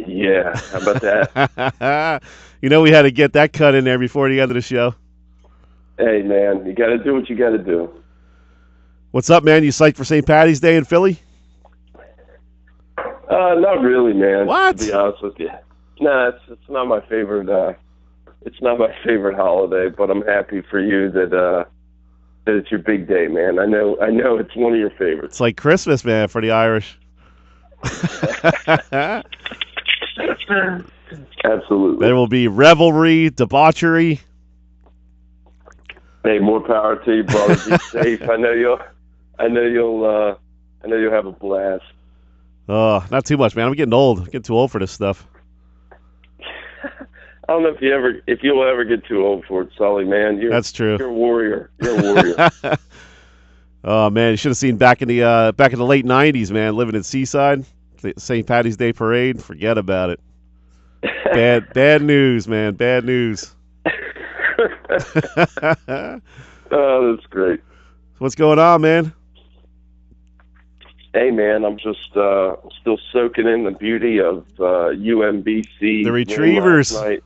Yeah, how about that? We had to get that cut in there before the end of the show. Hey, man, you got to do what you got to do. What's up, man? You psyched for St. Patty's Day in Philly? Not really, man. To What? be honest with you, no, it's not my favorite. It's not my favorite holiday, but I'm happy for you that it's your big day, man. I know it's one of your favorites. It's like Christmas, man, for the Irish. Absolutely. There will be revelry, debauchery. Hey, more power to you, brother. Be safe. I know you'll have a blast. Oh, not too much, man. I'm getting old. I'm getting too old for this stuff. I don't know if you'll ever get too old for it, Sully, man. That's true. You're a warrior. You're a warrior. Oh man, you should have seen back in the late '90s, man. Living in Seaside, St. Patty's Day parade. Forget about it. Bad news, man. Bad news. Oh, that's great. What's going on, man? Hey, man, I'm just still soaking in the beauty of UMBC. The Retrievers. Last night.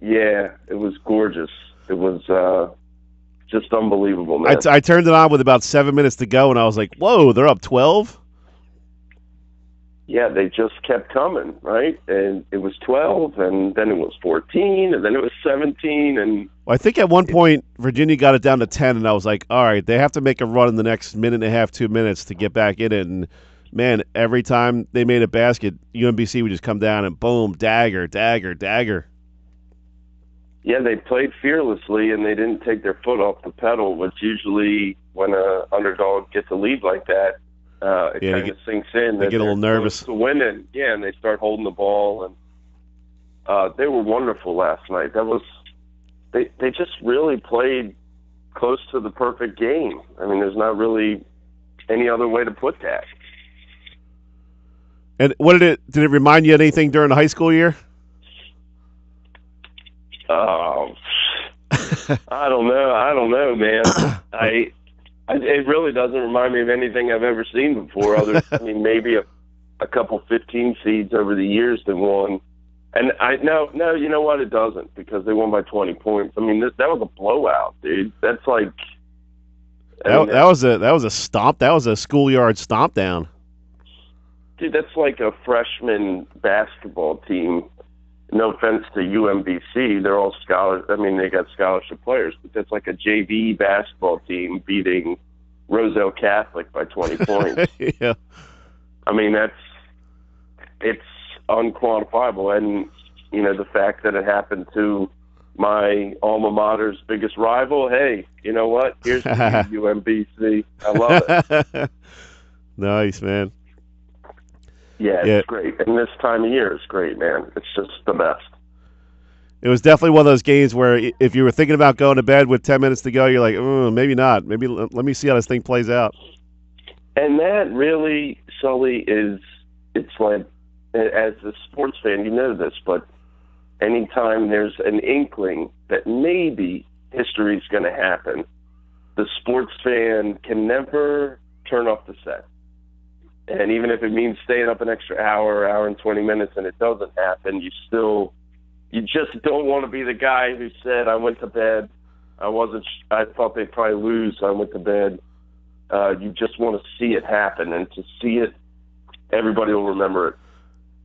Yeah, it was gorgeous. It was just unbelievable, man. I turned it on with about 7 minutes to go, and I was like, "Whoa, they're up 12." Yeah, they just kept coming, right? And it was 12, and then it was 14, and then it was 17, and Well, I think at one point Virginia got it down to 10, and I was like, "All right, they have to make a run in the next minute and a half, 2 minutes to get back in it." And man, every time they made a basket, UMBC would just come down and boom, dagger, dagger, dagger. yeah, they played fearlessly, and they didn't take their foot off the pedal, which usually when an underdog gets a lead like that, it kind of sinks in. They get a little nervous. To winning, yeah, and they start holding the ball, and they were wonderful last night. They just really played close to the perfect game. I mean, there's not really any other way to put that. And what did it remind you of anything during the high school year? Oh, I don't know, man. It really doesn't remind me of anything I've ever seen before. I mean, maybe a couple 15 seeds over the years that won. And no, you know what? It doesn't, because they won by 20 points. I mean, that was a blowout, dude. That's like That was a stomp. That was a schoolyard stomp down. dude. That's like a freshman basketball team. No offense to UMBC, they're all scholars. I mean, they got scholarship players, but that's like a JV basketball team beating Roselle Catholic by 20 points. Yeah. I mean, it's unquantifiable. And, you know, the fact that it happened to my alma mater's biggest rival, hey, you know what? Here's to you, UMBC. I love it. Nice, man. Yeah, it's great. And this time of year is great, man. It's just the best. It was definitely one of those games where if you were thinking about going to bed with 10 minutes to go, you're like, maybe not. Maybe let me see how this thing plays out. And that really, Sully, it's like, as a sports fan, you know this, but anytime there's an inkling that maybe history is going to happen, the sports fan can never turn off the set. And even if it means staying up an extra hour and 20 minutes, and it doesn't happen, you just don't want to be the guy who said, I went to bed, I thought they'd probably lose, so I went to bed. You just want to see it happen, and to see it, everybody will remember it.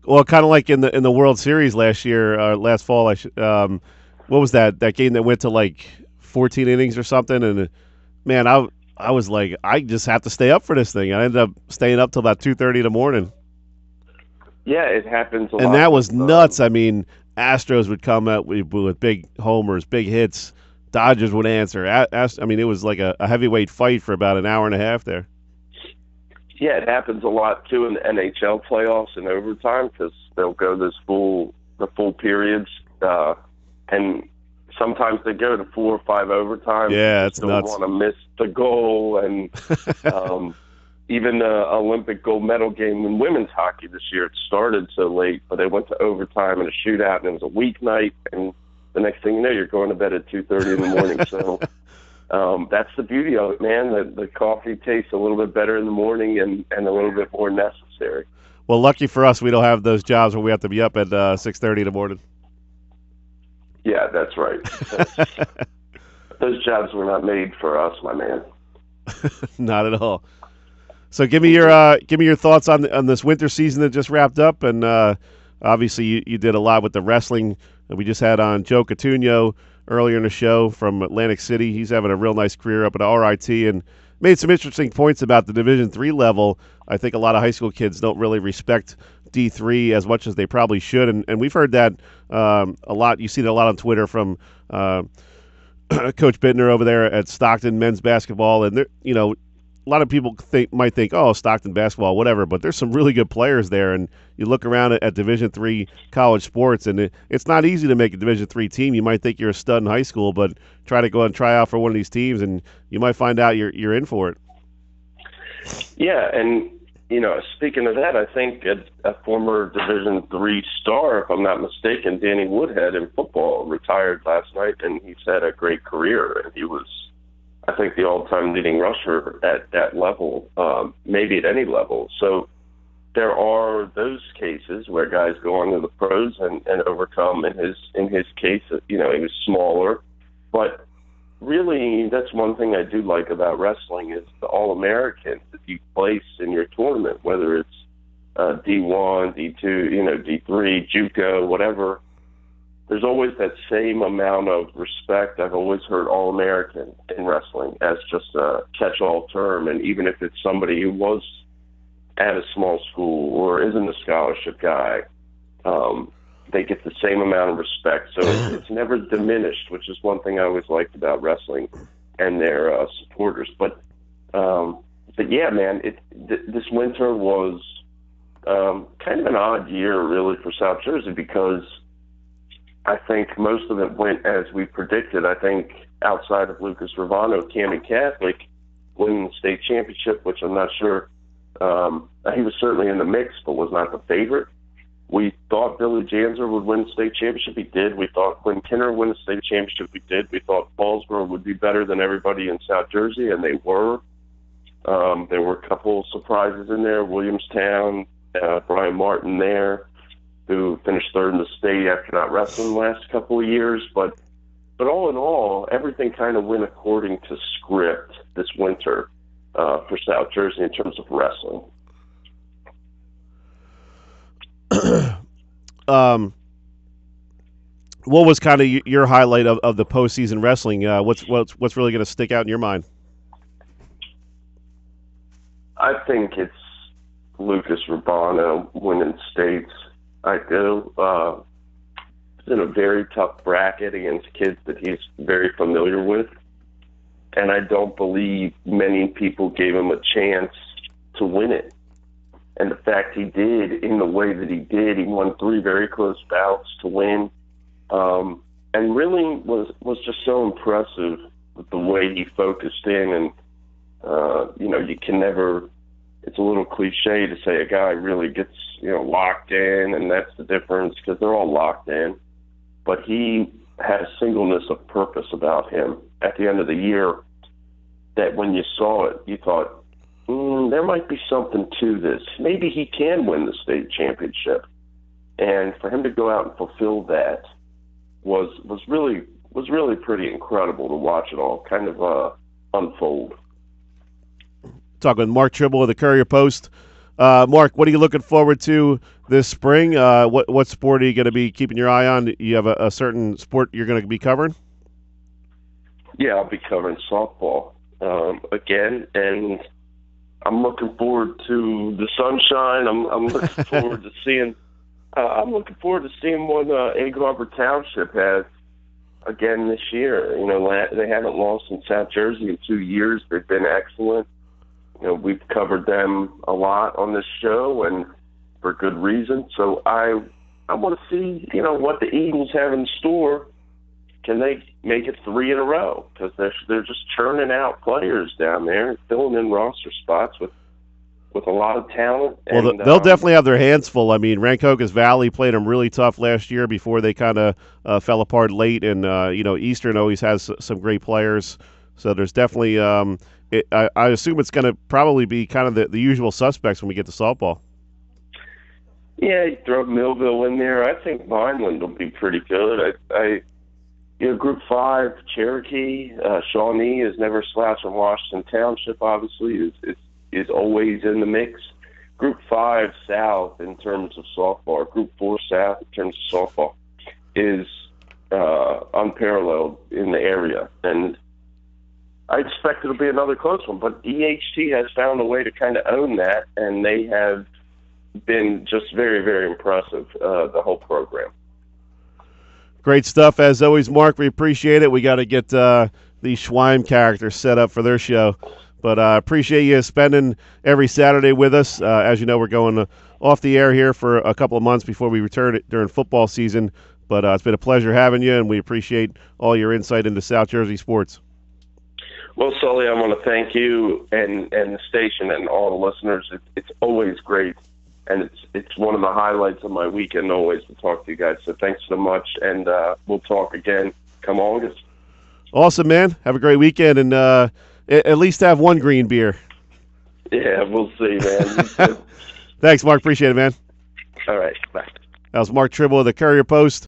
Well, kind of like in the World Series last year, last fall. What was that game that went to like 14 innings or something? And man, I was like, I just have to stay up for this thing. I ended up staying up till about 2:30 in the morning. Yeah, it happens a lot. And that was nuts. I mean, Astros would come out with big homers, big hits. Dodgers would answer. I mean, it was like a heavyweight fight for about an hour and a half there. Yeah, it happens a lot too in the NHL playoffs and overtime, because they'll go the full periods, and sometimes they go to 4 or 5 overtimes. Yeah, it's don't nuts. Want to miss the goal, and even the Olympic gold medal game in women's hockey this year, it started so late, but they went to overtime and a shootout, and it was a weeknight, and the next thing you know, you're going to bed at 2:30 in the morning. So that's the beauty of it, man. The coffee tastes a little bit better in the morning, and a little bit more necessary. Well, lucky for us, we don't have those jobs where we have to be up at 6:30 in the morning. Yeah, that's right. Those jobs were not made for us, my man. Not at all. So give me your thoughts on this winter season that just wrapped up, and obviously you did a lot with the wrestling. We just had on Joe Cotugno earlier in the show from Atlantic City. He's having a real nice career up at RIT and made some interesting points about the Division III level. I think a lot of high school kids don't really respect D3 as much as they probably should, and we've heard that a lot. You see that a lot on Twitter from Coach Bittner over there at Stockton men's basketball, and a lot of people might think, oh, Stockton basketball, whatever, but there's some really good players there, and you look around at Division III college sports, and it's not easy to make a Division III team. You might think you're a stud in high school, but try to go and try out for one of these teams, and you might find out you're in for it. Yeah, and speaking of that, I think a former Division III star, if I'm not mistaken, Danny Woodhead in football, retired last night, and he's had a great career, and he was, I think, the all-time leading rusher at that level, maybe at any level. So there are those cases where guys go on to the pros and overcome. In his case, he was smaller, but really that's one thing I do like about wrestling is the All-Americans that you place in your tournament, whether it's D1, D2, D3, JUCO, whatever. There's always that same amount of respect. I've always heard All-American in wrestling as just a catch-all term, and even if it's somebody who was at a small school or isn't a scholarship guy, they get the same amount of respect. So it's never diminished, which is one thing I always liked about wrestling and their supporters. But yeah, man, this winter was kind of an odd year, really, for South Jersey because I think most of it went as we predicted. I think outside of Lucas Ravano, Cammie Catholic winning the state championship, which I'm not sure. He was certainly in the mix, but was not the favorite. We thought Billy Janzer would win the state championship. He did. We thought Quinn Kinner would win the state championship. We did. We thought Paulsboro would be better than everybody in South Jersey, and they were. There were a couple surprises in there. Williamstown, Brian Martin there, who finished third in the state after not wrestling the last couple of years. But all in all, everything kind of went according to script this winter for South Jersey in terms of wrestling. What was kind of your highlight of the postseason wrestling? What's really going to stick out in your mind? I think it's Lucas Rubano winning states. I do. It's in a very tough bracket against kids that he's very familiar with, and I don't believe many people gave him a chance to win it. And the fact he did in the way that he did, he won 3 very close bouts to win, and really was just so impressive with the way he focused in. And you can never. It's a little cliche to say a guy really gets locked in, and that's the difference because they're all locked in. But he had a singleness of purpose about him at the end of the year that when you saw it, you thought, there might be something to this. Maybe he can win the state championship. And for him to go out and fulfill that was really pretty incredible to watch it all kind of unfold. Talking with Mark Trible of the Courier-Post. Mark, what are you looking forward to this spring? What sport are you going to be keeping your eye on? You have a certain sport you're going to be covering? Yeah, I'll be covering softball again, and I'm looking forward to the sunshine. I'm looking forward to seeing. I'm looking forward to seeing what Egg Harbor Township has again this year. They haven't lost in South Jersey in 2 years. They've been excellent. We've covered them a lot on this show, and for good reason. So I want to see what the Edens have in store. Can they make it 3 in a row? Because they're just churning out players down there, filling in roster spots with a lot of talent. Well, and, they'll definitely have their hands full. I mean, Rancocas Valley played them really tough last year before they kind of fell apart late. And, Eastern always has some great players. So there's definitely I assume it's going to probably be kind of the usual suspects when we get to softball. Yeah, you throw Millville in there. I think Vineland will be pretty good. Group 5, Cherokee, Shawnee is never slouched, and Washington Township, obviously, is always in the mix. Group 5 South in terms of softball, Group 4 South in terms of softball is unparalleled in the area. And I expect it'll be another close one, but EHT has found a way to kind of own that, and they have been just very, very impressive, the whole program. Great stuff, as always, Mark. We appreciate it. We got to get the Schweim characters set up for their show. But I appreciate you spending every Saturday with us. As you know, we're going off the air here for a couple of months before we return during football season. But it's been a pleasure having you, and we appreciate all your insight into South Jersey sports. Well, Sully, I want to thank you and the station and all the listeners. It's always great, and it's one of the highlights of my weekend always to talk to you guys. So thanks so much, and we'll talk again come August. Awesome, man. Have a great weekend, and at least have one green beer. Yeah, we'll see, man. Thanks, Mark. Appreciate it, man. All right, bye. That was Mark Trible of the Courier-Post.